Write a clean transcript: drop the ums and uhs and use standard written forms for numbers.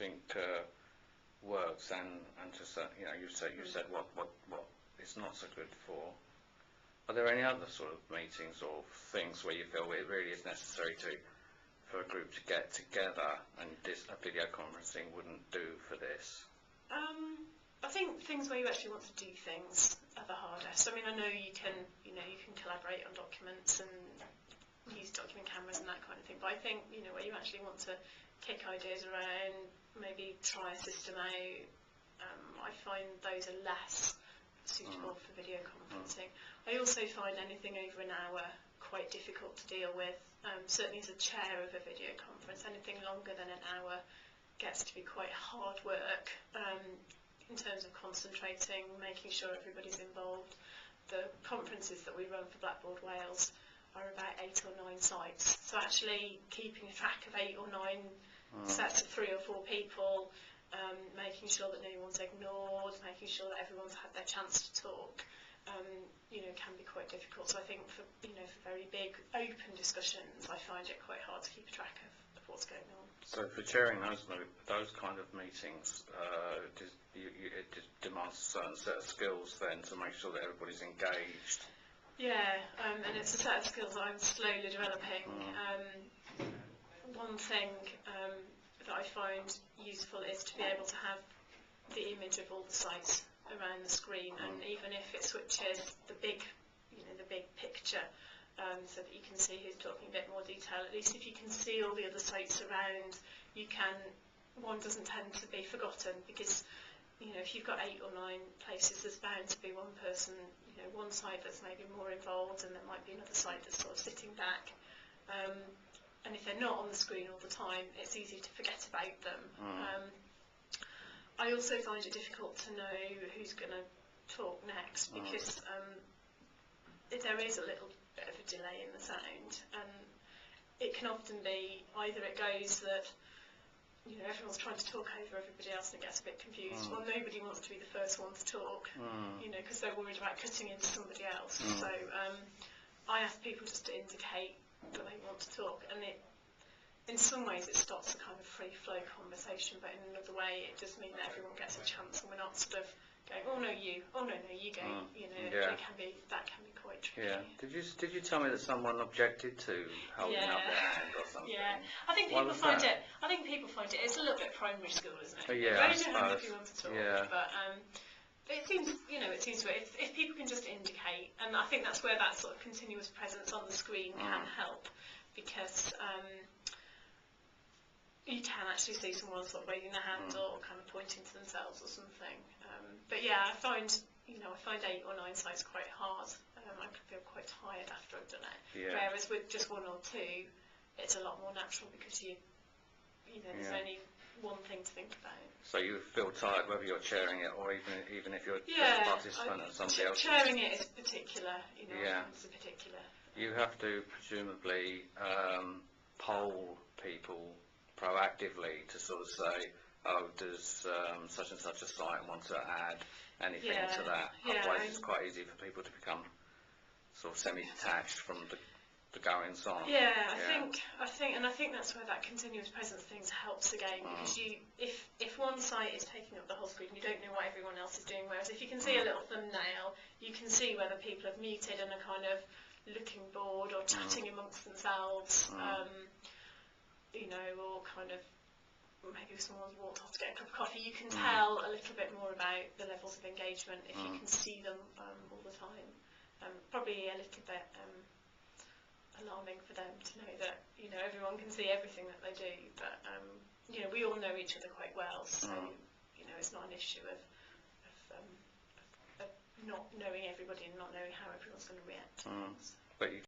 think works, and just you've said what it's not so good for. Are there any other sort of meetings or things where you feel it really is necessary for a group to get together, and a video conferencing wouldn't do for this? I think things where you actually want to do things are the hardest. I mean, I know you can collaborate on documents and use document cameras and that kind of thing, but I think where you actually want to kick ideas around, maybe try a system out, I find those are less suitable for video conferencing. I also find anything over an hour quite difficult to deal with. Certainly as a chair of a video conference, anything longer than an hour gets to be quite hard work in terms of concentrating, making sure everybody's involved. The conferences that we run for Blackboard Wales are about 8 or 9 sites, so actually keeping track of 8 or 9 sets of 3 or 4 people, making sure that no one's ignored, making sure that everyone's had their chance to talk, can be quite difficult. So I think for very big open discussions, I find it quite hard to keep track of what's going on. So for chairing those kind of meetings, it demands a certain set of skills then to make sure that everybody's engaged. Yeah, and it's a set of skills that I'm slowly developing. One thing that I find useful is to be able to have the image of all the sites around the screen, and even if it switches the big picture, so that you can see who's talking a bit more detail, at least if you can see all the other sites around, one doesn't tend to be forgotten, because if you've got 8 or 9 places, there's bound to be one person, one site that's maybe more involved, and there might be another site that's sort of sitting back. And if they're not on the screen all the time, it's easy to forget about them. I also find it difficult to know who's going to talk next, because there is a little bit of a delay in the sound, and it can often be either it goes that everyone's trying to talk over everybody else and it gets a bit confused, or nobody wants to be the first one to talk, because they're worried about cutting into somebody else. So I ask people just to indicate that they want to talk, and in some ways it stops a kind of free flow conversation, but in another way it does mean that everyone gets a chance, and we're not sort of going, oh no you go, that can be quite tricky. Yeah. Did you tell me that someone objected to holding up their hand or something? Yeah. I think people find it. It's a little bit primary school, isn't it? Yeah. Raise your hand if you want to talk. Yeah. But it seems if people can just indicate, and I think that's where that sort of continuous presence on the screen can help, because you can actually see someone sort of waving their hand or kind of pointing to themselves or something. But yeah, I find 8 or 9 sites quite hard. I can feel quite tired after I've done it. Yeah. Whereas with just 1 or 2, it's a lot more natural, because there's only one thing to think about. So you feel tired whether you're chairing it or even if you're just a participant and somebody else. Chairing it is particular. It's a particular. You have to presumably poll people proactively to sort of say, oh, does such and such a site want to add anything to that? Otherwise, it's quite easy for people to become sort of semi-detached from the goings on. I think that's where that continuous presence thing helps again, because if one site is taking up the whole screen, you don't know what everyone else is doing. Whereas if you can see a little thumbnail, you can see whether people have muted and are kind of looking bored or chatting amongst themselves, or kind of maybe someone's walked off to get a cup of coffee. You can tell a little bit more about the levels of engagement if you can see them all the time. Probably a little bit alarming for them to know that everyone can see everything that they do, but we all know each other quite well, so it's not an issue of not knowing everybody and not knowing how everyone's going to react to things. But you